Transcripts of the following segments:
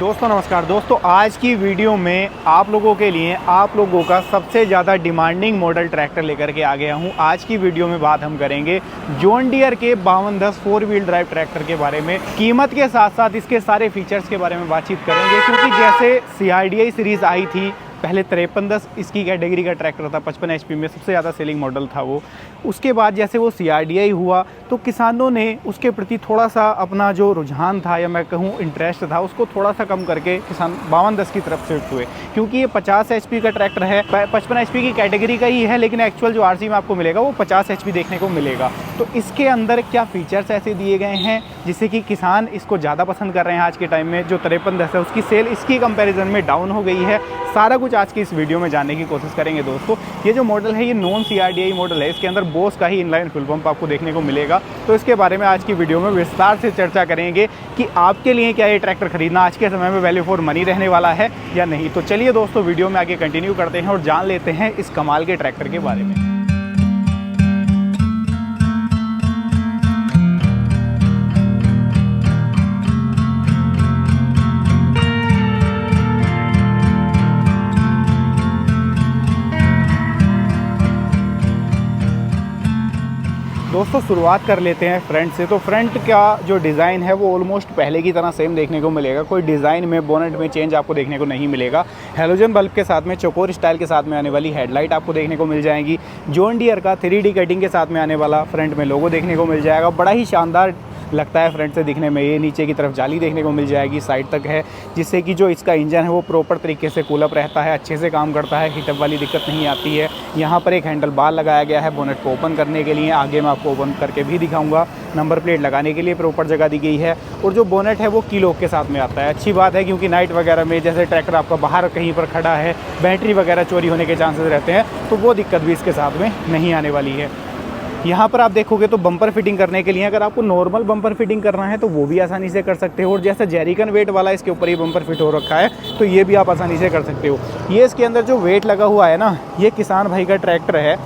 दोस्तों नमस्कार। दोस्तों आज की वीडियो में आप लोगों के लिए आप लोगों का सबसे ज़्यादा डिमांडिंग मॉडल ट्रैक्टर लेकर के आ गया हूं। आज की वीडियो में बात हम करेंगे जॉन डियर के 5210 4 व्हील ड्राइव ट्रैक्टर के बारे में। कीमत के साथ साथ इसके सारे फीचर्स के बारे में बातचीत करेंगे, क्योंकि जैसे CRDI सीरीज़ आई थी पहले 5310 इसकी कैटेगरी का ट्रैक्टर था, 55 HP में सबसे ज़्यादा सेलिंग मॉडल था वो। उसके बाद जैसे वो CRDI हुआ तो किसानों ने उसके प्रति थोड़ा सा अपना जो रुझान था या मैं कहूँ इंटरेस्ट था उसको थोड़ा सा कम करके किसान 5210 की तरफ शिफ्ट हुए, क्योंकि ये 50 HP का ट्रैक्टर है। 55 HP की कैटेगरी का ही है, लेकिन एक्चुअल जो RC में आपको मिलेगा वो 50 HP देखने को मिलेगा। तो इसके अंदर क्या फीचर्स ऐसे दिए गए हैं जिससे कि किसान इसको ज़्यादा पसंद कर रहे हैं आज के टाइम में। जो 5310 है उसकी सेल इसकी कंपैरिजन में डाउन हो गई है। सारा कुछ आज की इस वीडियो में जानने की कोशिश करेंगे दोस्तों। ये जो मॉडल है ये नॉन CRDI मॉडल है, इसके अंदर बोस का ही इनलाइन फ्यूल पंप आपको देखने को मिलेगा। तो इसके बारे में आज की वीडियो में विस्तार से चर्चा करेंगे कि आपके लिए क्या ये ट्रैक्टर खरीदना आज के समय में वैल्यू फॉर मनी रहने वाला है या नहीं। तो चलिए दोस्तों वीडियो में आगे कंटिन्यू करते हैं और जान लेते हैं इस कमाल के ट्रैक्टर के बारे में। दोस्तों शुरुआत कर लेते हैं फ्रंट से। तो फ्रंट का जो डिज़ाइन है वो ऑलमोस्ट पहले की तरह सेम देखने को मिलेगा। कोई डिज़ाइन में बोनेट में चेंज आपको देखने को नहीं मिलेगा। हेलोजन बल्ब के साथ में चौकोर स्टाइल के साथ में आने वाली हेडलाइट आपको देखने को मिल जाएगी। जॉन डियर का 3D कटिंग के साथ में आने वाला फ्रंट में लोगो देखने को मिल जाएगा। बड़ा ही शानदार लगता है फ्रंट से दिखने में। ये नीचे की तरफ जाली देखने को मिल जाएगी, साइड तक है, जिससे कि जो इसका इंजन है वो प्रॉपर तरीके से कूलअप रहता है, अच्छे से काम करता है, हीटअप वाली दिक्कत नहीं आती है। यहाँ पर एक हैंडल बार लगाया गया है बोनेट को ओपन करने के लिए। आगे मैं आपको ओपन करके भी दिखाऊंगा। नंबर प्लेट लगाने के लिए प्रॉपर जगह दी गई है। और जो बोनेट है वो की लॉक के साथ में आता है। अच्छी बात है, क्योंकि नाइट वगैरह में जैसे ट्रैक्टर आपका बाहर कहीं पर खड़ा है, बैटरी वगैरह चोरी होने के चांसेस रहते हैं, तो वो दिक्कत भी इसके साथ में नहीं आने वाली है। यहाँ पर आप देखोगे तो बम्पर फिटिंग करने के लिए अगर आपको नॉर्मल बम्पर फिटिंग करना है तो वो भी आसानी से कर सकते हो। और जैसे जेरिकन वेट वाला इसके ऊपर ही बम्पर फिट हो रखा है तो ये भी आप आसानी से कर सकते हो। ये इसके अंदर जो वेट लगा हुआ है ना, ये किसान भाई का ट्रैक्टर है,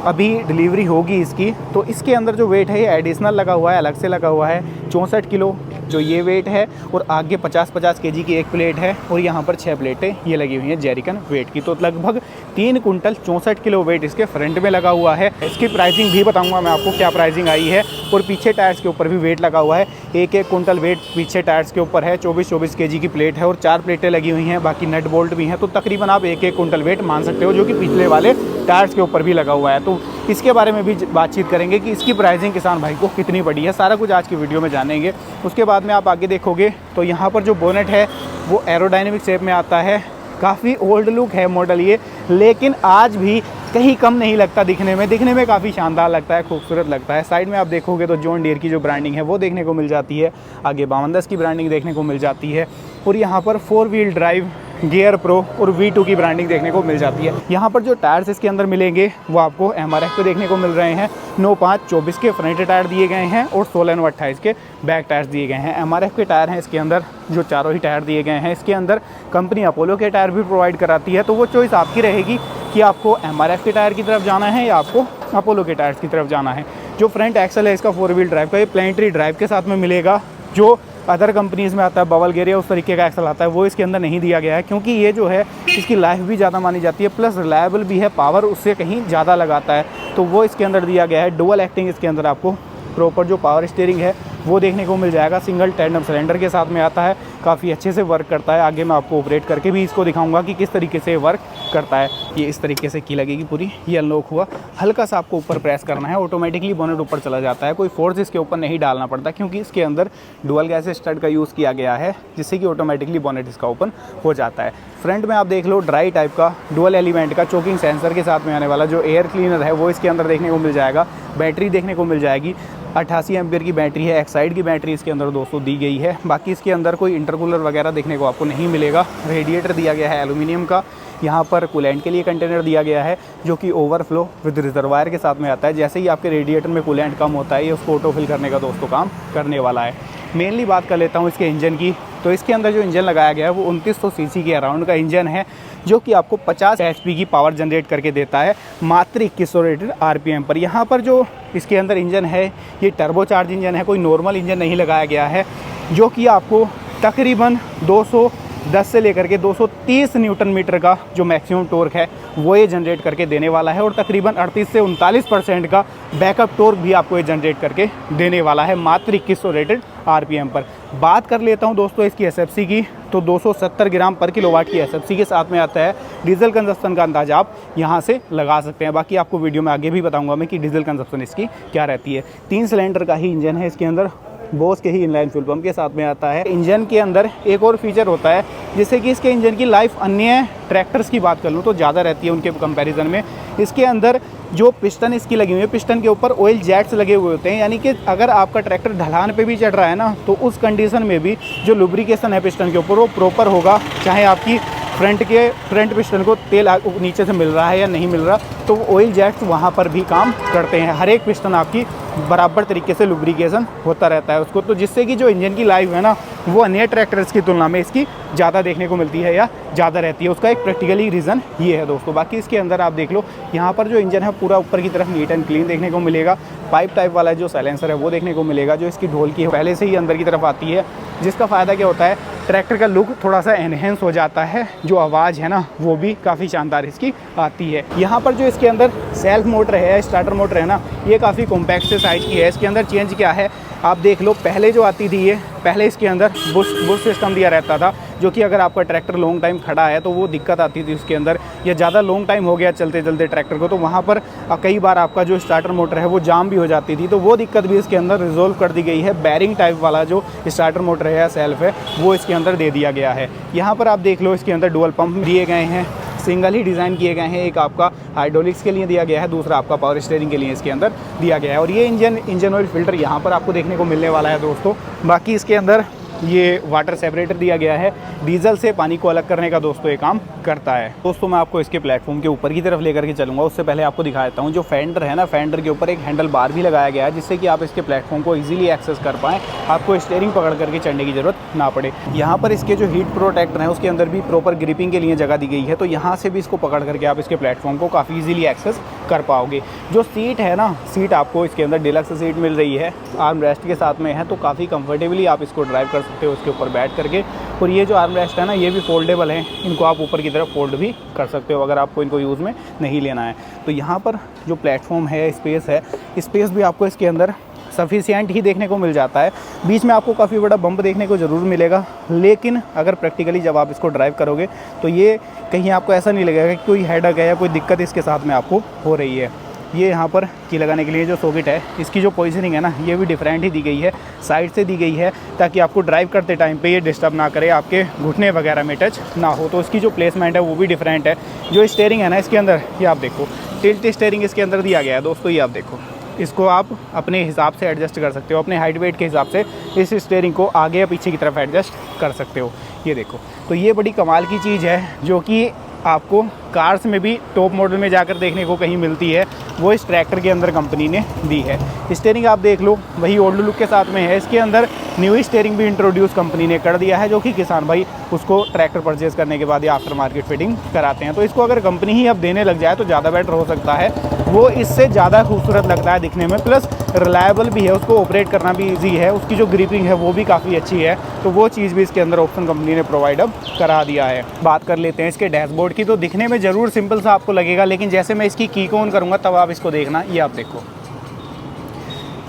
अभी डिलीवरी होगी इसकी, तो इसके अंदर जो वेट है ये एडिशनल लगा हुआ है, अलग से लगा हुआ है। 64 किलो जो ये वेट है, और आगे 50-50 kg की एक प्लेट है, और यहाँ पर 6 प्लेटें ये लगी हुई हैं जेरिकन वेट की। तो लगभग 3 कुंटल 64 किलो वेट इसके फ्रंट में लगा हुआ है। इसकी प्राइसिंग भी बताऊंगा मैं आपको क्या प्राइसिंग आई है। और पीछे टायर्स के ऊपर भी वेट लगा हुआ है। 1-1 कुंटल वेट पीछे टायर्स के ऊपर है। 24-24 kg की प्लेट है और 4 प्लेटें लगी हुई हैं, बाकी नट बोल्ट भी हैं। तो तकरीबन आप 1-1 कुंटल वेट मान सकते हो, जो कि पिछले वाले टायर्स के ऊपर भी लगा हुआ है। तो इसके बारे में भी बातचीत करेंगे कि इसकी प्राइसिंग किसान भाई को कितनी पड़ी है। सारा कुछ आज की वीडियो में जानेंगे। उसके बाद में आप आगे देखोगे तो यहाँ पर जो बोनेट है वो एरोडायनेमिक शेप में आता है। काफ़ी ओल्ड लुक है मॉडल ये, लेकिन आज भी कहीं कम नहीं लगता दिखने में काफ़ी शानदार लगता है, खूबसूरत लगता है। साइड में आप देखोगे तो जॉन डियर की जो ब्रांडिंग है वो देखने को मिल जाती है। आगे 5210 की ब्रांडिंग देखने को मिल जाती है। और यहाँ पर 4 व्हील ड्राइव, गियर प्रो और V2 की ब्रांडिंग देखने को मिल जाती है। यहाँ पर जो टायर्स इसके अंदर मिलेंगे वो आपको MRF पे देखने को मिल रहे हैं। 9-5-24 के फ्रंट टायर दिए गए हैं और 16-28 के बैक टायर्स दिए गए हैं। MRF के टायर हैं इसके अंदर, जो चारों ही टायर दिए गए हैं। इसके अंदर कंपनी अपोलो के टायर भी प्रोवाइड कराती है, तो वो चॉइस आपकी रहेगी कि आपको MRF के टायर की तरफ जाना है या आपको अपोलो के टायर्स की तरफ जाना है। जो फ्रंट एक्सल है इसका 4 व्हील ड्राइव का, ये प्लेनेटरी ड्राइव के साथ में मिलेगा। जो अदर कंपनीज़ में आता है बबल गेयर या उस तरीके का एक्सल आता है, वो इसके अंदर नहीं दिया गया है, क्योंकि ये जो है इसकी लाइफ भी ज़्यादा मानी जाती है, प्लस रिलायबल भी है, पावर उससे कहीं ज़्यादा लगाता है, तो वो इसके अंदर दिया गया है। डुअल एक्टिंग इसके अंदर आपको प्रॉपर जो पावर स्टीयरिंग है वो देखने को मिल जाएगा। सिंगल टैंडम सिलेंडर के साथ में आता है, काफ़ी अच्छे से वर्क करता है। आगे मैं आपको ऑपरेट करके भी इसको दिखाऊंगा कि किस तरीके से वर्क करता है। ये इस तरीके से की लगेगी पूरी, ये अनलॉक हुआ, हल्का सा आपको ऊपर प्रेस करना है, ऑटोमेटिकली बोनेट ऊपर चला जाता है। कोई फोर्स इसके ऊपर नहीं डालना पड़ता, क्योंकि इसके अंदर डुअल गैस स्टड का यूज़ किया गया है, जिससे कि ऑटोमेटिकली बोनेट इसका ओपन हो जाता है। फ्रंट में आप देख लो ड्राई टाइप का डुअल एलिमेंट का चोकिंग सेंसर के साथ में आने वाला जो एयर क्लीनर है वो इसके अंदर देखने को मिल जाएगा। बैटरी देखने को मिल जाएगी, 88 एम्पियर की बैटरी है। एक्साइड की बैटरी इसके अंदर दोस्तों दी गई है। बाकी इसके अंदर कोई इंटरकूलर वगैरह देखने को आपको नहीं मिलेगा। रेडिएटर दिया गया है एल्यूमिनियम का। यहाँ पर कूलेंट के लिए कंटेनर दिया गया है, जो कि ओवरफ्लो विद रिजर्वायर के साथ में आता है। जैसे ही आपके रेडिएटर में कूलेंट कम होता है, ये उसको ऑटो फिल करने का दोस्तों काम करने वाला है। मेनली बात कर लेता हूँ इसके इंजन की। तो इसके अंदर जो इंजन लगाया गया है वो 2900 सीसी के अराउंड का इंजन है, जो कि आपको 50 HP की पावर जनरेट करके देता है मात्र 2100 रेटेड RPM पर। यहाँ पर जो इसके अंदर इंजन है ये टर्बोचार्ज इंजन है, कोई नॉर्मल इंजन नहीं लगाया गया है, जो कि आपको तकरीबन 210 से लेकर के 230 न्यूटन मीटर का जो मैक्सिमम टॉर्क है वो ये जनरेट करके देने वाला है, और तकरीबन 38 से 39% का बैकअप टॉर्क भी आपको ये जनरेट करके देने वाला है मात्र 2100 रेटेड आरपीएम पर। बात कर लेता हूँ दोस्तों इसकी एसएफसी की, तो 270 ग्राम पर किलोवाट की एसएफसी के साथ में आता है। डीजल कंजप्शन का अंदाजा आप यहाँ से लगा सकते हैं, बाकी आपको वीडियो में आगे भी बताऊँगा मैं कि डीजल कंजप्शन इसकी क्या रहती है। 3 सिलेंडर का ही इंजन है इसके अंदर, बोस के ही इनलाइन फ्यूल पंप के साथ में आता है। इंजन के अंदर एक और फीचर होता है, जिससे कि इसके इंजन की लाइफ अन्य ट्रैक्टर्स की बात कर लूँ तो ज़्यादा रहती है उनके कंपैरिजन में। इसके अंदर जो पिस्टन इसकी लगी हुई है, पिस्टन के ऊपर ऑयल जेट्स लगे हुए होते हैं, यानी कि अगर आपका ट्रैक्टर ढलान पे भी चढ़ रहा है ना, तो उस कंडीशन में भी जो लुब्रिकेशन है पिस्टन के ऊपर वो प्रॉपर होगा। चाहे आपकी फ्रंट पिस्टन को तेल नीचे से मिल रहा है या नहीं मिल रहा, तो ऑयल जेट्स वहाँ पर भी काम करते हैं। हर एक पिस्टन आपकी बराबर तरीके से लुब्रिकेशन होता रहता है उसको, तो जिससे कि जो इंजन की लाइफ है ना वो अन्य ट्रैक्टर्स की तुलना में इसकी ज़्यादा देखने को मिलती है या ज़्यादा रहती है। उसका एक प्रैक्टिकली रीज़न ये है दोस्तों। बाकी इसके अंदर आप देख लो, यहाँ पर जो इंजन है पूरा ऊपर की तरफ नीट एंड क्लीन देखने को मिलेगा। पाइप टाइप वाला जो साइलेंसर है वो देखने को मिलेगा, जो इसकी ढोल की पहले से ही अंदर की तरफ आती है, जिसका फ़ायदा क्या होता है, ट्रैक्टर का लुक थोड़ा सा एनहेंस हो जाता है। जो आवाज़ है ना वो भी काफ़ी शानदार इसकी आती है। यहाँ पर जो इसके अंदर सेल्फ मोटर है, स्टार्टर मोटर है ना, ये काफ़ी कॉम्पैक्ट से साइज़ की है। इसके अंदर चेंज क्या है आप देख लो, पहले जो आती थी ये, पहले इसके अंदर बुश सिस्टम दिया रहता था, जो कि अगर आपका ट्रैक्टर लॉन्ग टाइम खड़ा है तो वो दिक्कत आती थी उसके अंदर, या ज़्यादा लॉन्ग टाइम हो गया चलते चलते ट्रैक्टर को, तो वहाँ पर कई बार आपका जो स्टार्टर मोटर है वो जाम भी हो जाती थी। तो वो दिक्कत भी इसके अंदर रिजोल्व कर दी गई है। बैरिंग टाइप वाला जो स्टार्टर मोटर है या सेल्फ है वो इसके अंदर दे दिया गया है। यहाँ पर आप देख लो, इसके अंदर डुअल पंप दिए गए हैं, सिंगल ही डिज़ाइन किए गए हैं। एक आपका हाइड्रोलिक्स के लिए दिया गया है, दूसरा आपका पावर स्टीयरिंग के लिए इसके अंदर दिया गया है। और ये इंजन ऑयल फिल्टर यहाँ पर आपको देखने को मिलने वाला है दोस्तों। बाकी इसके अंदर ये वाटर सेपरेटर दिया गया है, डीजल से पानी को अलग करने का दोस्तों ये काम करता है। दोस्तों मैं आपको इसके प्लेटफॉर्म के ऊपर की तरफ लेकर के चलूँगा, उससे पहले आपको दिखा देता हूँ जो फेंडर है ना, फेंडर के ऊपर एक हैंडल बार भी लगाया गया है, जिससे कि आप इसके प्लेटफॉर्म को इजीली एक्सेस कर पाएँ, आपको स्टीयरिंग पकड़ करके चढ़ने की ज़रूरत ना पड़े। यहाँ पर इसके जो हीट प्रोटेक्टर है उसके अंदर भी प्रॉपर ग्रिपिंग के लिए जगह दी गई है, तो यहाँ से भी इसको पकड़ करके आप इसके प्लेटफॉर्म को काफ़ी ईजिली एक्सेस कर पाओगे। जो सीट है ना, सीट आपको इसके अंदर डिलक्स सीट मिल रही है, आर्म रेस्ट के साथ में है, तो काफ़ी कंफर्टेबली आप इसको ड्राइव कर सकते हो उसके ऊपर बैठ करके। और ये जो आर्म रेस्ट है ना, ये भी फोल्डेबल है, इनको आप ऊपर की तरफ फोल्ड भी कर सकते हो अगर आपको इनको यूज़ में नहीं लेना है। तो यहाँ पर जो प्लेटफॉर्म है, स्पेस भी आपको इसके अंदर सफिशिएंट ही देखने को मिल जाता है। बीच में आपको काफ़ी बड़ा बम्प देखने को ज़रूर मिलेगा, लेकिन अगर प्रैक्टिकली जब आप इसको ड्राइव करोगे तो ये कहीं आपको ऐसा नहीं लगेगा कि कोई हेडक है या कोई दिक्कत इसके साथ में आपको हो रही है। ये यहाँ पर की लगाने के लिए जो सॉकेट है, इसकी जो पोजीशनिंग है ना, ये भी डिफरेंट ही दी गई है, साइड से दी गई है, ताकि आपको ड्राइव करते टाइम पे ये डिस्टर्ब ना करे, आपके घुटने वगैरह में टच ना हो। तो इसकी जो प्लेसमेंट है वो भी डिफरेंट है। जो स्टीयरिंग है ना इसके अंदर, ये आप देखो, टिल्ट स्टीयरिंग इसके अंदर दिया गया है दोस्तों। ये आप देखो, इसको आप अपने हिसाब से एडजस्ट कर सकते हो, अपने हाइट वेट के हिसाब से इस स्टीयरिंग को आगे या पीछे की तरफ एडजस्ट कर सकते हो। ये देखो, तो ये बड़ी कमाल की चीज़ है जो कि आपको कार्स में भी टॉप मॉडल में जाकर देखने को कहीं मिलती है, वो इस ट्रैक्टर के अंदर कंपनी ने दी है। स्टीयरिंग आप देख लो, वही ओल्ड लुक के साथ में है। इसके अंदर न्यू स्टीयरिंग भी इंट्रोड्यूस कंपनी ने कर दिया है, जो कि किसान भाई उसको ट्रैक्टर परचेज़ करने के बाद या आफ्टर मार्केट फिटिंग कराते हैं। तो इसको अगर कंपनी ही अब देने लग जाए तो ज़्यादा बेटर हो सकता है, वो इससे ज़्यादा खूबसूरत लगता है दिखने में, प्लस रिलायबल भी है, उसको ऑपरेट करना भी ईजी है, उसकी जो ग्रिपिंग है वो भी काफ़ी अच्छी है। तो वो चीज़ भी इसके अंदर ऑप्शन कंपनी ने प्रोवाइड अब करा दिया है। बात कर लेते हैं इसके डैशबोर्ड की, तो दिखने में ज़रूर सिंपल सा आपको लगेगा, लेकिन जैसे मैं इसकी की को ऑन करूँगा तब आप इसको देखना। ये आप देखो,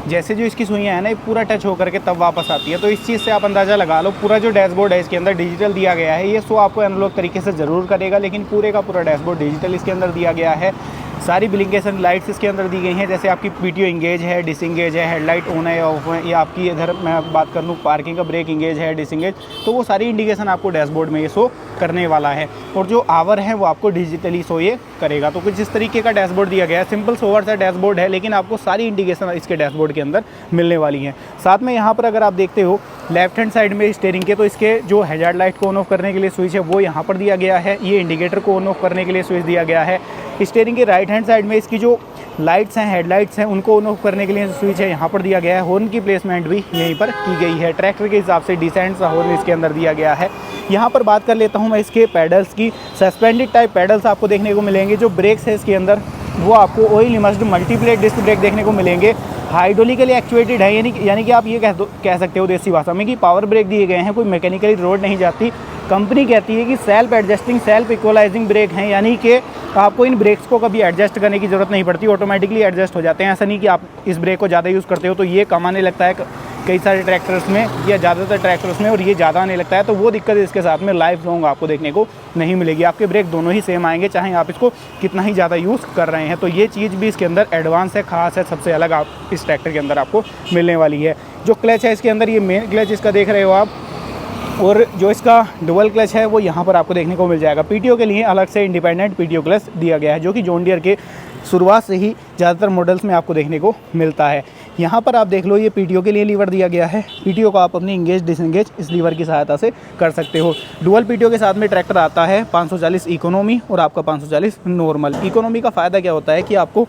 जैसे जो इसकी सुइयाँ है ना, ये पूरा टच होकर के तब वापस आती है। तो इस चीज़ से आप अंदाज़ा लगा लो, पूरा जो डैशबोर्ड है इसके अंदर डिजिटल दिया गया है। ये शो आपको एनालॉग तरीके से ज़रूर करेगा, लेकिन पूरे का पूरा डैशबोर्ड डिजिटल इसके अंदर दिया गया है। सारी ब्लिंकेशन लाइट्स इसके अंदर दी गई हैं, जैसे आपकी पीटीओ इंगेज है, डिसंगेज है, हेडलाइट ऑन है या ऑफ है, या आपकी इधर मैं बात कर लूँ पार्किंग का ब्रेक इंगेज है, डिसंगेज, तो वो सारी इंडिकेशन आपको डैशबोर्ड में ये शो करने वाला है। और जो आवर है वो आपको डिजिटली शो ये करेगा। तो कुछ इस तरीके का डैशबोर्ड दिया गया है, सिंपल सोवर सा डैशबोर्ड है, लेकिन आपको सारी इंडिकेशन इसके डैशबोर्ड के अंदर मिलने वाली हैं। साथ में यहाँ पर अगर आप देखते हो लेफ्ट हैंड साइड में स्टीयरिंग के, तो इसके जो हैजार्ड लाइट को ऑन ऑफ करने के लिए स्विच है वो यहाँ पर दिया गया है। ये इंडिकेटर को ऑन ऑफ करने के लिए स्विच दिया गया है। स्टीयरिंग के राइट हैंड साइड में इसकी जो लाइट्स हैं, हेडलाइट्स हैं, उनको ऑन ऑफ करने के लिए स्विच है यहाँ पर दिया गया है। हॉर्न की प्लेसमेंट भी यहीं पर की गई है, ट्रैक्टर के हिसाब से डिसेंट सा हॉर्न इसके अंदर दिया गया है। यहाँ पर बात कर लेता हूँ मैं इसके पैडल्स की। सस्पेंडेड टाइप पैडल्स आपको देखने को मिलेंगे। जो ब्रेक्स है इसके अंदर वो आपको oil immersed multiplate disc brake देखने को मिलेंगे। हाइड्रोलिकली एक्चुएटेड है, यानी कि आप ये कह सकते हो देसी भाषा में कि पावर ब्रेक दिए गए हैं, कोई मैकेनिकली रोड नहीं जाती। कंपनी कहती है कि self adjusting self equalising brake हैं, यानी कि आपको इन ब्रेक्स को कभी एडजस्ट करने की ज़रूरत नहीं पड़ती, ऑटोमेटिकली एडजस्ट हो जाते हैं। ऐसा नहीं कि आप इस ब्रेक को ज़्यादा यूज़ करते हो तो ये कम आने लगता है कई सारे ट्रैक्टर्स में या ज़्यादातर ट्रैक्टर्स में, और ये ज़्यादा आने लगता है, तो वो दिक्कत इसके साथ में लाइफ लॉन्ग आपको देखने को नहीं मिलेगी। आपके ब्रेक दोनों ही सेम आएंगे, चाहे आप इसको कितना ही ज़्यादा यूज़ कर रहे हैं। तो ये चीज़ भी इसके अंदर एडवांस है, ख़ास है, सबसे अलग आप इस ट्रैक्टर के अंदर आपको मिलने वाली है। जो क्लच है इसके अंदर, ये मेन क्लच इसका देख रहे हो आप, और जो इसका डुअल क्लच है वो यहाँ पर आपको देखने को मिल जाएगा। पीटीओ के लिए अलग से इंडिपेंडेंट पीटीओ क्लच दिया गया है, जो कि जॉन डियर के शुरुआत से ही ज़्यादातर मॉडल्स में आपको देखने को मिलता है। यहाँ पर आप देख लो, ये पीटीओ के लिए लीवर दिया गया है। पीटीओ को आप अपनी इंगेज डिसंगेज इस लीवर की सहायता से कर सकते हो। डुअल पीटीओ के साथ में ट्रैक्टर आता है 540 इकोनॉमी और आपका 540 नॉर्मल। इकोनॉमी का फ़ायदा क्या होता है कि आपको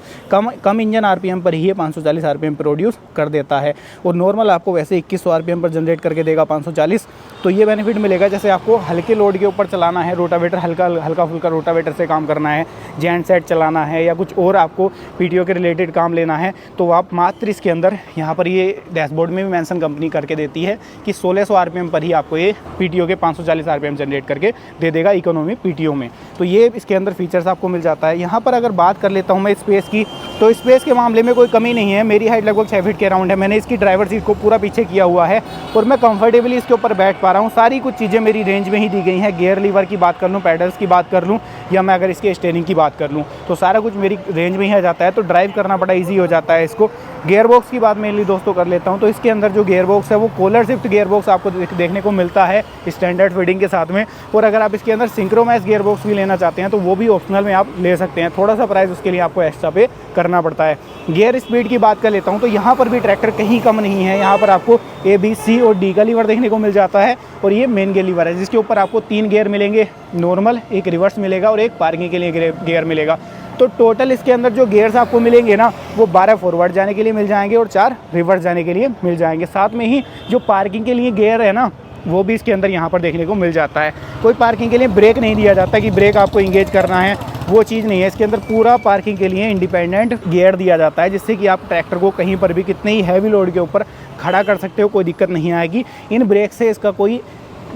कम इंजन आरपीएम पर ही 540 आरपीएम प्रोड्यूस कर देता है, और नॉर्मल आपको वैसे 2100 आरपीएम पर जनरेट करके देगा 540। तो ये बेनिफिट मिलेगा, जैसे आपको हल्के लोड के ऊपर चलाना है, रोटावेटर हल्का फुल्का रोटावेटर से काम करना है, जेंट सेट चलाना है, या कुछ और आपको पीटीओ के रिलेटेड काम लेना है, तो आप मात्र इसके अंदर यहाँ पर ये डैशबोर्ड में भी मेंशन कंपनी करके देती है कि 1600 आरपीएम पर ही आपको ये पीटीओ के 540 आरपीएम जनरेट करके दे देगा इकोनॉमी पीटीओ में। तो ये इसके अंदर फीचर्स आपको मिल जाता है। यहाँ पर अगर बात कर लेता हूँ मैं स्पेस की, तो स्पेस के मामले में कोई कमी नहीं है। मेरी हाइट लगभग 6 फीट के अराउंड है। मैंने इसकी ड्राइवर सीट को पूरा पीछे किया हुआ है और मैं कंफर्टेबली इसके ऊपर बैठ पा रहा हूँ। सारी कुछ चीज़ें मेरी रेंज में ही दी गई हैं। गियर लीवर की बात कर लूँ, पैडल्स की बात कर लूँ, या मैं अगर इसके स्टीयरिंग की बात कर लूँ, तो सारा कुछ मेरी रेंज में ही आ जाता है। तो ड्राइव करना बड़ा ईजी हो जाता है इसको। गियर बॉक्स की बात मेनली दोस्तों कर लेता हूँ, तो इसके अंदर जो गियर बॉक्स है वो कॉलर शिफ्ट गियर बॉक्स आपको देखने को मिलता है स्टैंडर्ड फीडिंग के साथ में। और अगर आप इसके अंदर सिंक्रोमैस गियर बॉक्स भी लेना चाहते हैं तो वो भी ऑप्शनल में आप ले सकते हैं। थोड़ा सा प्राइस उसके लिए आपको एक्स्ट्रा पे करना पड़ता है। गियर स्पीड की बात कर लेता हूँ, तो यहाँ पर भी ट्रैक्टर कहीं कम नहीं है। यहाँ पर आपको A, B, C और D का लीवर देखने को मिल जाता है, और ये मेन गियर लीवर है, जिसके ऊपर आपको 3 गियर मिलेंगे, नॉर्मल, एक रिवर्स मिलेगा और एक पार्किंग के लिए गियर मिलेगा। तो टोटल इसके अंदर जो गियर्स आपको मिलेंगे ना, वो 12 फॉरवर्ड जाने के लिए मिल जाएंगे और 4 रिवर्स जाने के लिए मिल जाएंगे। साथ में ही जो पार्किंग के लिए गियर है ना, वो भी इसके अंदर यहाँ पर देखने को मिल जाता है। कोई पार्किंग के लिए ब्रेक नहीं दिया जाता कि ब्रेक आपको इंगेज करना है, वो चीज़ नहीं है। इसके अंदर पूरा पार्किंग के लिए इंडिपेंडेंट गियर दिया जाता है, जिससे कि आप ट्रैक्टर को कहीं पर भी कितने ही हैवी लोड के ऊपर खड़ा कर सकते हो, कोई दिक्कत नहीं आएगी। इन ब्रेक से इसका कोई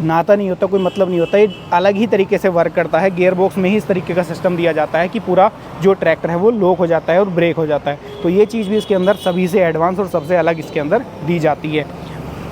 नाता नहीं होता, कोई मतलब नहीं होता। ये अलग ही तरीके से वर्क करता है। गियर बॉक्स में ही इस तरीके का सिस्टम दिया जाता है कि पूरा जो ट्रैक्टर है वो लॉक हो जाता है और ब्रेक हो जाता है। तो ये चीज़ भी इसके अंदर सभी से एडवांस और सबसे अलग इसके अंदर दी जाती है।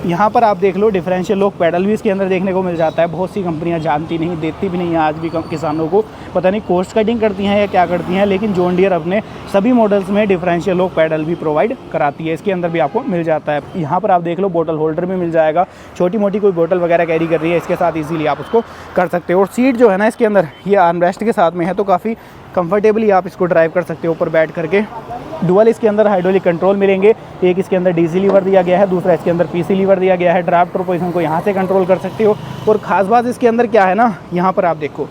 यहाँ पर आप देख लो, डिफरेंशियल लॉक पैडल भी इसके अंदर देखने को मिल जाता है। बहुत सी कंपनियां जानती नहीं, देती भी नहीं है आज भी किसानों को, पता नहीं कॉस्ट कटिंग करती हैं या क्या करती हैं, लेकिन जॉन डियर अपने सभी मॉडल्स में डिफरेंशियल लॉक पैडल भी प्रोवाइड कराती है। इसके अंदर भी आपको मिल जाता है। यहाँ पर आप देख लो, बोतल होल्डर भी मिल जाएगा। छोटी मोटी कोई बोतल वगैरह कैरी कर रही है, इसके साथ ईजिली आप उसको कर सकते हो। और सीट जो है ना इसके अंदर, ये आर्मरेस्ट के साथ में है, तो काफ़ी कंफर्टेबली आप इसको ड्राइव कर सकते हो ऊपर बैठ करके। डुअल इसके अंदर हाइड्रोलिक कंट्रोल मिलेंगे। एक इसके अंदर डीसी लीवर दिया गया है, दूसरा इसके अंदर पीसी लीवर दिया गया है। ड्राफ्ट और पोजीशन को यहाँ से कंट्रोल कर सकते हो। और ख़ास बात इसके अंदर क्या है ना, यहाँ पर आप देखो,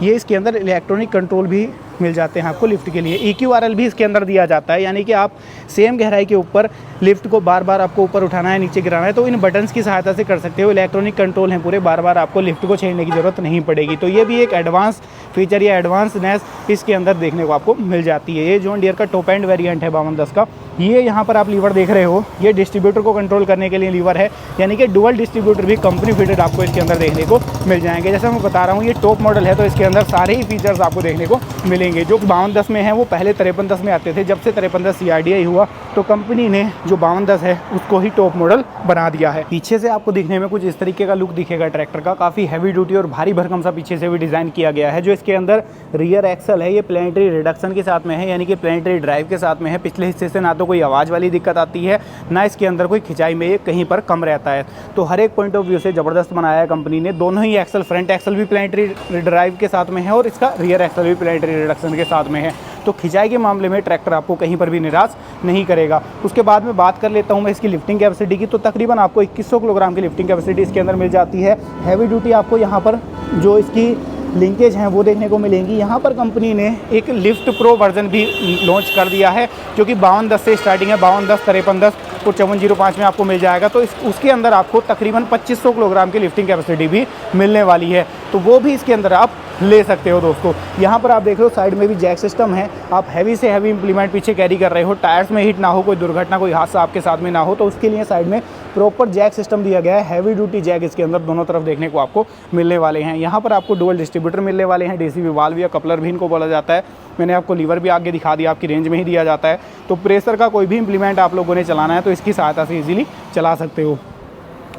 ये इसके अंदर इलेक्ट्रॉनिक कंट्रोल भी मिल जाते हैं आपको लिफ्ट के लिए। EQRL भी इसके अंदर दिया जाता है, यानी कि आप सेम गहराई के ऊपर लिफ्ट को बार बार आपको ऊपर उठाना है, नीचे गिराना है, तो इन बटन्स की सहायता से कर सकते हो। इलेक्ट्रॉनिक कंट्रोल हैं पूरे, बार बार आपको लिफ्ट को छेड़ने की ज़रूरत नहीं पड़ेगी। तो ये भी एक एडवांस फीचर या एडवांसनेस इसके अंदर देखने को आपको मिल जाती है। ये जॉन डियर का टॉप एंड वेरिएंट है 5210 का। ये यहाँ पर आप लीवर देख रहे हो, ये डिस्ट्रीब्यूटर को कंट्रोल करने के लिए लीवर है, यानी कि डुअल डिस्ट्रीब्यूटर भी कंपनी फिटेड आपको इसके अंदर देखने को मिल जाएंगे। जैसे मैं बता रहा हूँ, ये टॉप मॉडल है, तो इसके अंदर सारे ही फीचर्स आपको देखने को मिलेंगे। जो 5210 में है वो पहले 5310 में आते थे। जब से 5310 CRDI हुआ तो कंपनी ने जो 5210 है उसको ही टॉप मॉडल बना दिया है। पीछे से आपको दिखने में कुछ इस तरीके का लुक दिखेगा ट्रैक्टर का। काफ़ी हैवी ड्यूटी और भारी भरकम सा पीछे से भी डिज़ाइन किया गया है। जो इसके अंदर रियर एक्सल है, ये प्लेनेटरी रिडक्शन के साथ में है, यानी कि प्लेनेटरी ड्राइव के साथ में है। पिछले हिस्से से ना तो कोई आवाज़ वाली दिक्कत आती है, ना इसके अंदर कोई खिंचाई में ये कहीं पर कम रहता है। तो हर एक पॉइंट ऑफ व्यू से ज़बरदस्त बनाया है कंपनी ने। दोनों ही एक्सल, फ्रंट एक्सल भी प्लेनेटरी ड्राइव के साथ में है और इसका रियर एक्सल भी प्लेनेटरी रिडक्शन के साथ में है। तो खिंचाई के मामले में ट्रैक्टर आपको कहीं पर भी निराश नहीं करेगा। उसके बाद में बात कर लेता हूँ मैं इसकी लिफ्टिंग कैपेसिटी की, तो तकरीबन आपको 2100 किलोग्राम की लिफ्टिंग कैपेसिटी इसके अंदर मिल जाती है। हैवी ड्यूटी आपको यहाँ पर जो इसकी लिंकेज हैं वो देखने को मिलेंगी। यहाँ पर कंपनी ने एक लिफ्ट प्रो वर्जन भी लॉन्च कर दिया है, जो कि 5210 से स्टार्टिंग है। 5210, 5310 और 5405 में आपको मिल जाएगा। तो उसके अंदर आपको तकरीबन 2500 किलोग्राम की लिफ्टिंग कैपेसिटी भी मिलने वाली है। तो वो भी इसके अंदर आप ले सकते हो दोस्तों। यहाँ पर आप देख लो साइड में भी जैक सिस्टम है। आप हैवी से हैवी इंप्लीमेंट पीछे कैरी कर रहे हो, टायर्स में हिट ना हो, कोई दुर्घटना कोई हादसा आपके साथ में ना हो, तो उसके लिए साइड में प्रॉपर जैक सिस्टम दिया गया है। हैवी ड्यूटी जैक इसके अंदर दोनों तरफ देखने को आपको मिलने वाले हैं। यहाँ पर आपको डुअल डिस्ट्रीब्यूटर मिलने वाले हैं, डीसीबी वाल्व या कपलर भी इनको बोला जाता है। मैंने आपको लीवर भी आगे दिखा दिया, आपकी रेंज में ही दिया जाता है। तो प्रेशर का कोई भी इंप्लीमेंट आप लोगों ने चलाना है तो इसकी सहायता से इजीली चला सकते हो।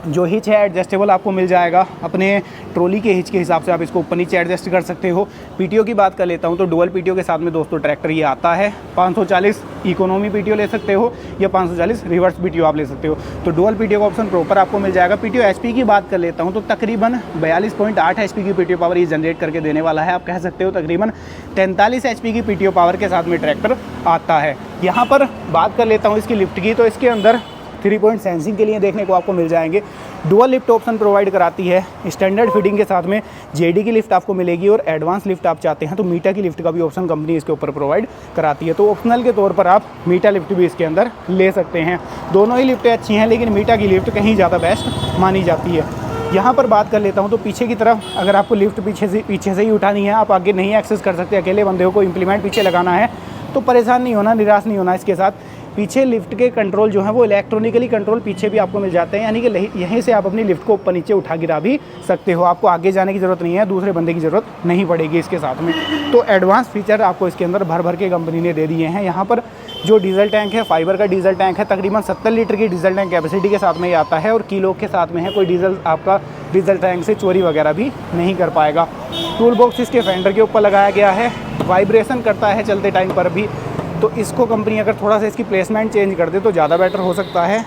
जो हिच है एडजस्टेबल आपको मिल जाएगा, अपने ट्रॉली के हिच के हिसाब से आप इसको ऊपर नीचे एडजस्ट कर सकते हो। पीटीओ की बात कर लेता हूँ तो डुअल पीटीओ के साथ में दोस्तों ट्रैक्टर ये आता है। 540 इकोनॉमी पीटीओ ले सकते हो या 540 रिवर्स पीटीओ आप ले सकते हो। तो डुअल पीटीओ का ऑप्शन प्रॉपर आपको मिल जाएगा। पीटीओ एचपी की बात कर लेता हूँ तो तकरीबन 42.8 एचपी की पीटीओ पावर ये जनरेट करके देने वाला है। आप कह सकते हो तकरीबन 43 एचपी की पीटीओ पावर के साथ में ट्रैक्टर आता है। यहाँ पर बात कर लेता हूँ इसकी लिफ्ट की, तो इसके अंदर 3 पॉइंट सेंसिंग के लिए देखने को आपको मिल जाएंगे। डुअल लिफ्ट ऑप्शन प्रोवाइड कराती है। स्टैंडर्ड फिटिंग के साथ में जेडी की लिफ्ट आपको मिलेगी और एडवांस लिफ्ट आप चाहते हैं तो मीटा की लिफ्ट का भी ऑप्शन कंपनी इसके ऊपर प्रोवाइड कराती है। तो ऑप्शनल के तौर पर आप मीटा लिफ्ट भी इसके अंदर ले सकते हैं। दोनों ही लिफ्टें अच्छी हैं लेकिन मीटा की लिफ्ट कहीं ज़्यादा बेस्ट मानी जाती है। यहाँ पर बात कर लेता हूँ तो पीछे की तरफ अगर आपको लिफ्ट पीछे से ही उठानी है, आप आगे नहीं एक्सेस कर सकते, अकेले बंदे को इम्प्लीमेंट पीछे लगाना है तो परेशान नहीं होना, निराश नहीं होना। इसके साथ पीछे लिफ्ट के कंट्रोल जो है वो इलेक्ट्रॉनिकली कंट्रोल पीछे भी आपको मिल जाते हैं, यानी कि यहीं से आप अपनी लिफ्ट को ऊपर नीचे उठा गिरा भी सकते हो। आपको आगे जाने की ज़रूरत नहीं है, दूसरे बंदे की ज़रूरत नहीं पड़ेगी इसके साथ में। तो एडवांस फीचर आपको इसके अंदर भर भर के कंपनी ने दे दिए हैं। यहाँ पर जो डीजल टैंक है, फाइबर का डीजल टैंक है, तकरीबन 70 लीटर की डीजल टैंक कैपेसिटी के साथ में ये आता है और किलो के साथ में है। कोई डीजल आपका डीजल टैंक से चोरी वगैरह भी नहीं कर पाएगा। टूल बॉक्स इसके फेंडर के ऊपर लगाया गया है, वाइब्रेशन करता है चलते टाइम पर भी, तो इसको कंपनी अगर थोड़ा सा इसकी प्लेसमेंट चेंज कर दे तो ज़्यादा बेटर हो सकता है।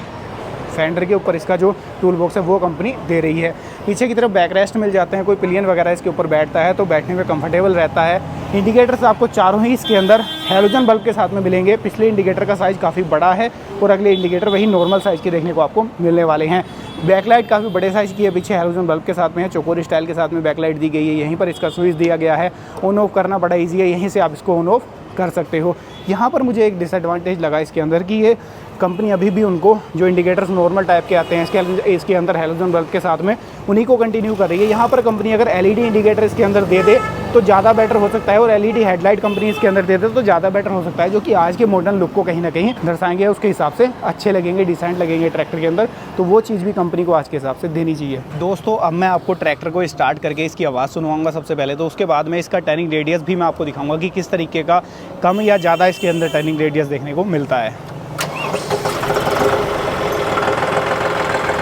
फेंडर के ऊपर इसका जो टूल बॉक्स है वो कंपनी दे रही है। पीछे की तरफ बैक रेस्ट मिल जाते हैं, कोई पिलियन वगैरह इसके ऊपर बैठता है तो बैठने में कंफर्टेबल रहता है। इंडिकेटर्स आपको चारों ही इसके अंदर हैलोजन बल्ब के साथ में मिलेंगे। पिछले इंडिकेटर का साइज़ काफ़ी बड़ा है और अगले इंडिकेटर वही नॉर्मल साइज़ के देखने को आपको मिलने वाले हैं। बैकलाइट काफ़ी बड़े साइज़ की है, पीछे हैलोजन बल्ब के साथ में है, चौकोर स्टाइल के साथ में बैकलाइट दी गई है। यहीं पर इसका स्विच दिया गया है, ऑन ऑफ करना बड़ा ईजी है, यहीं से आप इसको ऑन ऑफ कर सकते हो। यहाँ पर मुझे एक डिसएडवांटेज लगा इसके अंदर कि ये कंपनी अभी भी उनको जो इंडिकेटर्स नॉर्मल टाइप के आते हैं इसके अंदर हैलोजन बल्ब के साथ में उन्हीं को कंटिन्यू कर रही है। यहाँ पर कंपनी अगर एलईडी इंडिकेटर इसके अंदर दे दे तो ज़्यादा बेटर हो सकता है और एलईडी हेडलाइट कंपनी इसके अंदर दे दे तो ज़्यादा बेटर हो सकता है, जो कि आज के मॉडर्न लुक को कहीं ना कहीं दर्शाएंगे, उसके हिसाब से अच्छे लगेंगे, डिसेंट लगेंगे ट्रैक्टर के अंदर। तो वो चीज़ भी कंपनी को आज के हिसाब से देनी चाहिए। दोस्तों अब मैं आपको ट्रैक्टर को स्टार्ट करके इसकी आवाज़ सुनवाऊंगा सबसे पहले, तो उसके बाद में इसका टर्निंग रेडियस भी मैं आपको दिखाऊंगा कि किस तरीके का कम या ज़्यादा इसके अंदर टर्निंग रेडियस देखने को मिलता है।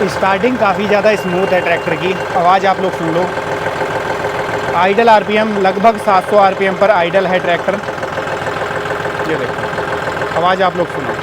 स्टार्टिंग काफ़ी ज़्यादा स्मूथ है ट्रैक्टर की, आवाज़ आप लोग सुन लो। आइडल आरपीएम लगभग 700 आरपीएम पर आइडल है ट्रैक्टर। ये देखो आवाज़ आप लोग सुनो।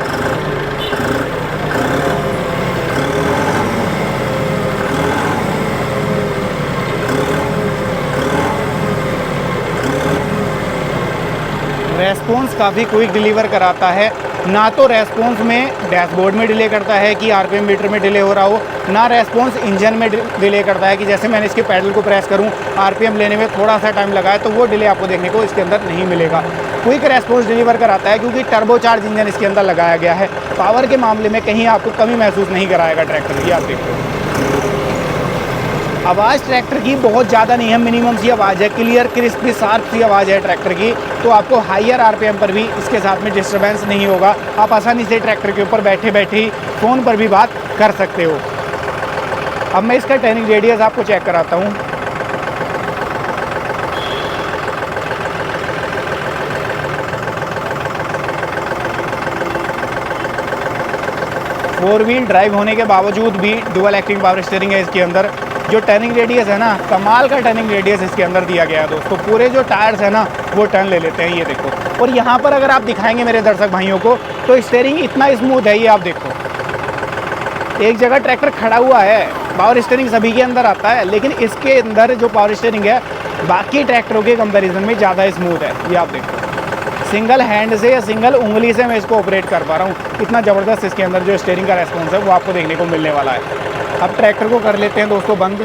रेस्पॉन्स काफ़ी क्विक डिलीवर कराता है, ना तो रेस्पॉन्स में डैशबोर्ड में डिले करता है कि आरपीएम मीटर में डिले हो रहा हो, ना रेस्पॉन्स इंजन में डिले करता है कि जैसे मैंने इसके पैडल को प्रेस करूं आरपीएम लेने में थोड़ा सा टाइम लगा है, तो वो डिले आपको देखने को इसके अंदर नहीं मिलेगा। क्विक रेस्पॉन्स डिलीवर कराता है क्योंकि टर्बोचार्ज इंजन इसके अंदर लगाया गया है। पावर के मामले में कहीं आपको कमी महसूस नहीं कराएगा ट्रैक्टर की। आप देखो आवाज़ ट्रैक्टर की बहुत ज़्यादा नहीं है, मिनिमम सी आवाज़ है, क्लियर क्रिस्पी शार्प सी आवाज़ है ट्रैक्टर की। तो आपको हाईयर आरपीएम पर भी इसके साथ में डिस्टर्बेंस नहीं होगा। आप आसानी से ट्रैक्टर के ऊपर बैठे बैठे ही फ़ोन पर भी बात कर सकते हो। अब मैं इसका टर्निंग रेडियस आपको चेक कराता हूँ। फोर व्हील ड्राइव होने के बावजूद भी डुअल एक्टिंग पावर स्टीयरिंग है इसके अंदर। जो टर्निंग रेडियस है ना, कमाल का टर्निंग रेडियस इसके अंदर दिया गया है दोस्तों। पूरे जो टायर्स है ना वो टर्न ले लेते हैं, ये देखो। और यहाँ पर अगर आप दिखाएंगे मेरे दर्शक भाइयों को तो स्टीयरिंग इतना स्मूथ है, ये आप देखो। एक जगह ट्रैक्टर खड़ा हुआ है, पावर स्टीयरिंग सभी के अंदर आता है, लेकिन इसके अंदर जो पावर स्टीयरिंग है बाकी ट्रैक्टरों के कंपेरिजन में ज़्यादा स्मूथ है, ये आप देखो। सिंगल हैंड से या सिंगल उंगली से मैं इसको ऑपरेट कर पा रहा हूँ, इतना ज़बरदस्त इसके अंदर जो स्टीयरिंग का रेस्पॉन्स है वो आपको देखने को मिलने वाला है। अब ट्रैक्टर को कर लेते हैं दोस्तों बंद।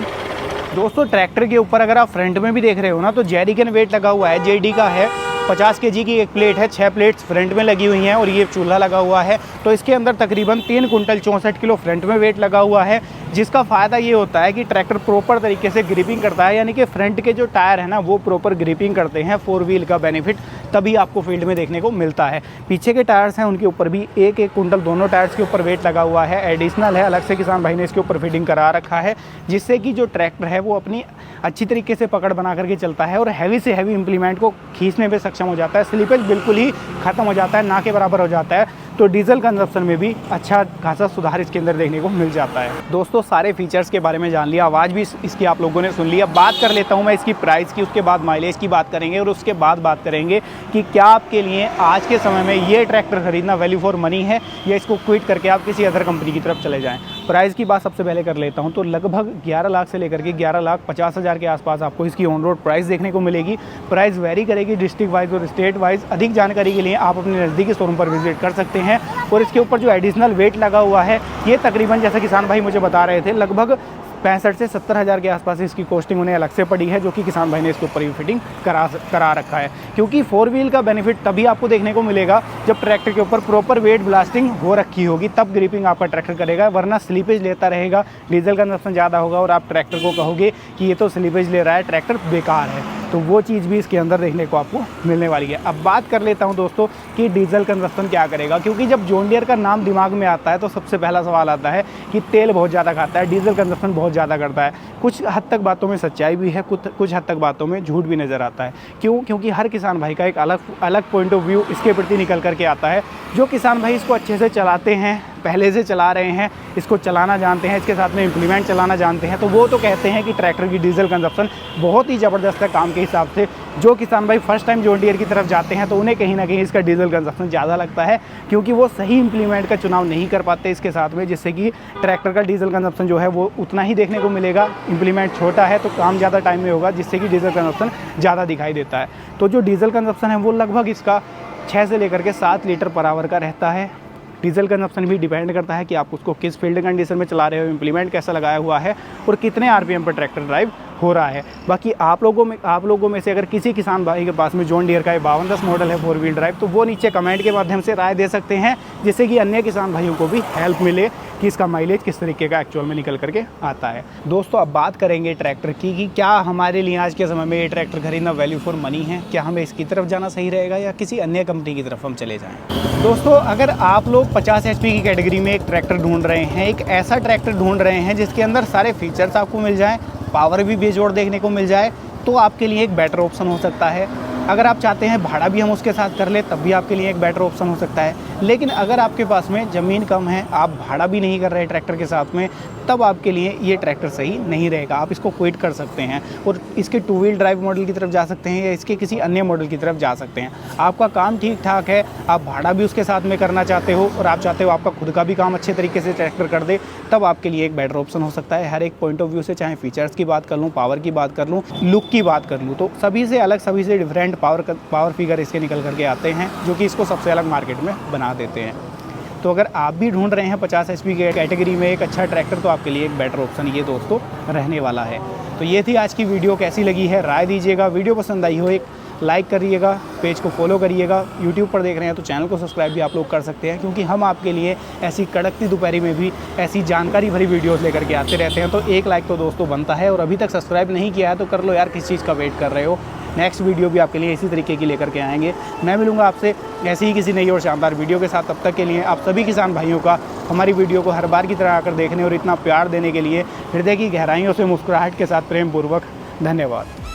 दोस्तों ट्रैक्टर के ऊपर अगर आप फ्रंट में भी देख रहे हो ना तो जेरिकन वेट लगा हुआ है, जेडी का है। 50 kg की एक प्लेट है, 6 प्लेट्स फ्रंट में लगी हुई हैं और ये चूल्हा लगा हुआ है। तो इसके अंदर तकरीबन 3 कुंटल 64 किलो फ्रंट में वेट लगा हुआ है, जिसका फ़ायदा ये होता है कि ट्रैक्टर प्रॉपर तरीके से ग्रिपिंग करता है, यानी कि फ्रंट के जो टायर है ना वो प्रॉपर ग्रिपिंग करते हैं। 4 व्हील का बेनिफिट तभी आपको फील्ड में देखने को मिलता है। पीछे के टायर्स हैं उनके ऊपर भी 1-1 कुंटल दोनों टायर्स के ऊपर वेट लगा हुआ है, एडिशनल है, अलग से किसान भाई ने इसके ऊपर फिटिंग करा रखा है, जिससे कि जो ट्रैक्टर है वो अपनी अच्छी तरीके से पकड़ बना करके चलता है और हैवी से हैवी इंप्लीमेंट को खींचने में सक्षम हो जाता है। स्लिपेज बिल्कुल ही ख़त्म हो जाता है, ना के बराबर हो जाता है। तो डीजल कंजप्शन में भी अच्छा खासा सुधार इसके अंदर देखने को मिल जाता है। दोस्तों सारे फीचर्स के बारे में जान लिया, आवाज़ भी इसकी आप लोगों ने सुन लिया। बात कर लेता हूँ मैं इसकी प्राइस की, उसके बाद माइलेज की बात करेंगे और उसके बाद बात करेंगे कि क्या आपके लिए आज के समय में ये ट्रैक्टर खरीदना वैल्यू फॉर मनी है या इसको क्विट करके आप किसी अदर कंपनी की तरफ चले जाएँ। प्राइस की बात सबसे पहले कर लेता हूँ, तो लगभग 11 लाख से लेकर के 11,50,000 के आसपास आपको इसकी ऑन रोड प्राइस देखने को मिलेगी। प्राइस वेरी करेगी डिस्ट्रिक्ट वाइज और स्टेट वाइज। अधिक जानकारी के लिए आप अपने नज़दीकी शोरूम पर विजिट कर सकते हैं। और इसके ऊपर जो एडिशनल वेट लगा हुआ है ये तकरीबन, जैसे किसान भाई मुझे बता रहे थे, लगभग 65 से 70 हज़ार के आसपास इसकी कॉस्टिंग उन्हें अलग से पड़ी है, जो कि किसान भाई ने इसके ऊपर ही फिटिंग करा रखा है। क्योंकि 4 व्हील का बेनिफिट तभी आपको देखने को मिलेगा जब ट्रैक्टर के ऊपर प्रॉपर वेट ब्लास्टिंग हो रखी होगी, तब ग्रिपिंग आपका ट्रैक्टर करेगा, वरना स्लीपेज लेता रहेगा, डीजल कंजप्शन ज़्यादा होगा और आप ट्रैक्टर को कहोगे कि ये तो स्लीपेज ले रहा है, ट्रैक्टर बेकार है। तो वो चीज़ भी इसके अंदर देखने को आपको मिलने वाली है। अब बात कर लेता हूं दोस्तों कि डीजल कंजप्शन क्या करेगा, क्योंकि जब जॉन डियर का नाम दिमाग में आता है तो सबसे पहला सवाल आता है कि तेल बहुत ज़्यादा खाता है, डीजल कंजप्शन बहुत ज़्यादा करता है। कुछ हद तक बातों में सच्चाई भी है, कुछ हद तक बातों में झूठ भी नज़र आता है। क्यों? क्योंकि हर किसान भाई का एक अलग पॉइंट ऑफ व्यू इसके प्रति निकल करके आता है। जो किसान भाई इसको अच्छे से चलाते हैं, पहले से चला रहे हैं, इसको चलाना जानते हैं, इसके साथ में इम्प्लीमेंट चलाना जानते हैं, तो वो तो कहते हैं कि ट्रैक्टर की डीजल कंजप्शन बहुत ही ज़बरदस्त है काम के हिसाब से। जो किसान भाई फर्स्ट टाइम जॉन डियर की तरफ जाते हैं तो उन्हें कहीं ना कहीं इसका डीजल कंजप्शन ज़्यादा लगता है, क्योंकि वो सही इम्प्लीमेंट का चुनाव नहीं कर पाते इसके साथ में, जिससे कि ट्रैक्टर का डीजल कंजप्शन जो है वो उतना ही देखने को मिलेगा। इम्प्लीमेंट छोटा है तो काम ज़्यादा टाइम में होगा, जिससे कि डीजल कंजप्शन ज़्यादा दिखाई देता है। तो जो डीजल कंजप्शन है वो लगभग इसका 6 से लेकर के 7 लीटर पर आवर का रहता है। डीजल कंजप्शन भी डिपेंड करता है कि आप उसको किस फील्ड कंडीशन में चला रहे हो, इम्प्लीमेंट कैसा लगाया हुआ है और कितने आरपीएम पर ट्रैक्टर ड्राइव हो रहा है। बाकी आप लोगों में से अगर किसी किसान भाई के पास में जॉन डियर का 5210 मॉडल है 4 व्हील ड्राइव, तो वो नीचे कमेंट के माध्यम से राय दे सकते हैं, जिससे कि अन्य किसान भाइयों को भी हेल्प मिले कि इसका माइलेज किस तरीके का एक्चुअल में निकल करके आता है। दोस्तों अब बात करेंगे ट्रैक्टर की कि क्या हमारे लिए आज के समय में ये ट्रैक्टर खरीदना वैल्यू फॉर मनी है, क्या हमें इसकी तरफ जाना सही रहेगा या किसी अन्य कंपनी की तरफ हम चले जाएँ। दोस्तों अगर आप लोग 50 HP की कैटेगरी में एक ट्रैक्टर ढूंढ रहे हैं, एक ऐसा ट्रैक्टर ढूंढ रहे हैं जिसके अंदर सारे फीचर्स आपको मिल जाएँ, पावर भी बेजोड़ देखने को मिल जाए, तो आपके लिए एक बेटर ऑप्शन हो सकता है। अगर आप चाहते हैं भाड़ा भी हम उसके साथ कर ले, तब भी आपके लिए एक बेटर ऑप्शन हो सकता है। लेकिन अगर आपके पास में ज़मीन कम है, आप भाड़ा भी नहीं कर रहे ट्रैक्टर के साथ में, तब आपके लिए ये ट्रैक्टर सही नहीं रहेगा। आप इसको क्विट कर सकते हैं और इसके 2 व्हील ड्राइव मॉडल की तरफ जा सकते हैं या इसके किसी अन्य मॉडल की तरफ जा सकते हैं। आपका काम ठीक ठाक है, आप भाड़ा भी उसके साथ में करना चाहते हो और आप चाहते हो आपका खुद का भी काम अच्छे तरीके से ट्रैक्टर कर दे, तब आपके लिए एक बेटर ऑप्शन हो सकता है। हर एक पॉइंट ऑफ व्यू से, चाहे फीचर्स की बात कर लूँ, पावर की बात कर लूँ, लुक की बात कर लूँ, तो सभी से अलग, सभी से डिफरेंट पावर फिगर इसके निकल करके आते हैं, जो कि इसको सबसे अलग मार्केट में बना देते हैं। तो अगर आप भी ढूंढ रहे हैं 50 HP की कैटेगरी में एक अच्छा ट्रैक्टर, तो आपके लिए एक बेटर ऑप्शन ये दोस्तों रहने वाला है। तो ये थी आज की वीडियो, कैसी लगी है राय दीजिएगा। वीडियो पसंद आई हो एक लाइक करिएगा, पेज को फॉलो करिएगा। यूट्यूब पर देख रहे हैं तो चैनल को सब्सक्राइब भी आप लोग कर सकते हैं, क्योंकि हम आपके लिए ऐसी कड़कती दोपहरी में भी ऐसी जानकारी भरी वीडियोस लेकर के आते रहते हैं। तो एक लाइक तो दोस्तों बनता है, और अभी तक सब्सक्राइब नहीं किया है तो कर लो यार, किस चीज़ का वेट कर रहे हो। नेक्स्ट वीडियो भी आपके लिए इसी तरीके की लेकर के आएंगे। मैं मिलूंगा आपसे ऐसी ही किसी नई और शानदार वीडियो के साथ। तब तक के लिए आप सभी किसान भाइयों का हमारी वीडियो को हर बार की तरह आकर देखने और इतना प्यार देने के लिए हृदय की गहराइयों से मुस्कुराहट के साथ प्रेम पूर्वक धन्यवाद।